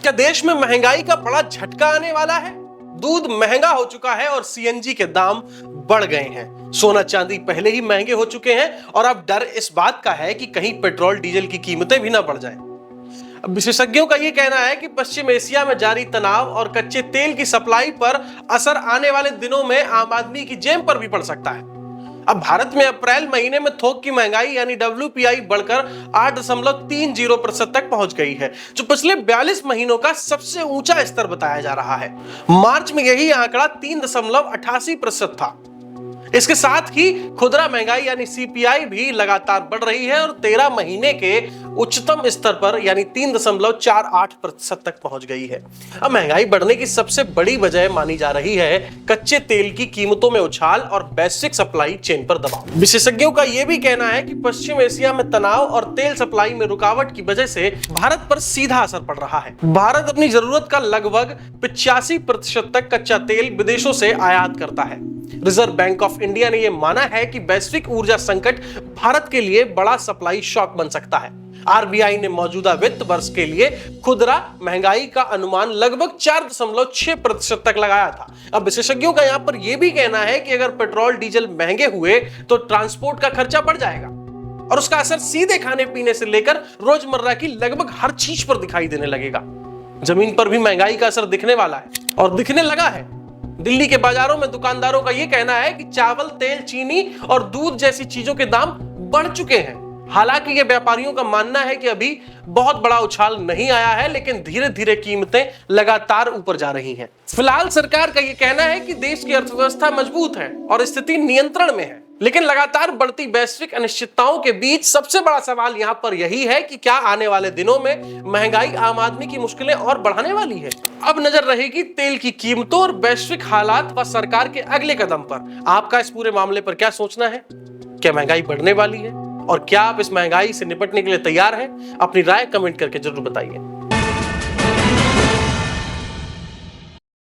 क्या देश में महंगाई का बड़ा झटका आने वाला है? दूध महंगा हो चुका है और सीएनजी के दाम बढ़ गए हैं। सोना चांदी पहले ही महंगे हो चुके हैं और अब डर इस बात का है कि कहीं पेट्रोल डीजल की कीमतें भी ना बढ़ जाएं। अब विशेषज्ञों का यह कहना है कि पश्चिम एशिया में जारी तनाव और कच्चे तेल की सप्लाई पर असर आने वाले दिनों में आम आदमी की जेब पर भी पड़ सकता है। अब भारत में अप्रैल महीने में थोक की महंगाई यानी WPI बढ़कर 8.30% तक पहुंच गई है, जो पिछले 42 महीनों का सबसे ऊंचा स्तर बताया जा रहा है। मार्च में यही आंकड़ा 3.88% था। इसके साथ ही खुदरा महंगाई यानी CPI भी लगातार बढ़ रही है और 13 महीने के उच्चतम स्तर पर यानी 3.48% तक पहुंच गई है। अब महंगाई बढ़ने की सबसे बड़ी वजह मानी जा रही है कच्चे तेल की कीमतों में उछाल और वैश्विक सप्लाई चेन पर दबाव। विशेषज्ञों का यह भी कहना है कि पश्चिम एशिया में तनाव और तेल सप्लाई में रुकावट की वजह से भारत पर सीधा असर पड़ रहा है। भारत अपनी जरूरत का लगभग 85% तक कच्चा तेल विदेशों से आयात करता है। रिजर्व बैंक ऑफ इंडिया ने यह माना है कि वैश्विक ऊर्जा संकट भारत के लिए बड़ा सप्लाई शॉक बन सकता है। RBI ने मौजूदा वित्त वर्ष के लिए खुदरा महंगाई का अनुमान लगभग 4.6% तक लगाया था। अब विशेषज्ञों का यहां पर यह भी कहना है कि अगर पेट्रोल डीजल महंगे हुए तो ट्रांसपोर्ट का खर्चा बढ़ जाएगा और उसका असर सीधे खाने पीने से लेकर रोजमर्रा की लगभग हर चीज पर दिखाई देने लगेगा। जमीन पर भी महंगाई का असर दिखने वाला है और दिखने लगा है। दिल्ली के बाजारों में दुकानदारों का यह कहना है कि चावल, तेल, चीनी और दूध जैसी चीजों के दाम बढ़ चुके हैं। हालांकि ये व्यापारियों का मानना है कि अभी बहुत बड़ा उछाल नहीं आया है, लेकिन धीरे धीरे कीमतें लगातार ऊपर जा रही हैं। फिलहाल सरकार का यह कहना है कि देश की अर्थव्यवस्था मजबूत है और स्थिति नियंत्रण में है, लेकिन लगातार बढ़ती वैश्विक अनिश्चितताओं के बीच सबसे बड़ा सवाल यहां पर यही है कि क्या आने वाले दिनों में महंगाई आम आदमी की मुश्किलें और बढ़ाने वाली है। अब नजर रहेगी तेल की कीमतों और वैश्विक हालात व सरकार के अगले कदम पर। आपका इस पूरे मामले पर क्या सोचना है? क्या महंगाई बढ़ने वाली है और क्या आप इस महंगाई से निपटने के लिए तैयार हैं? अपनी राय कमेंट करके जरूर बताइए।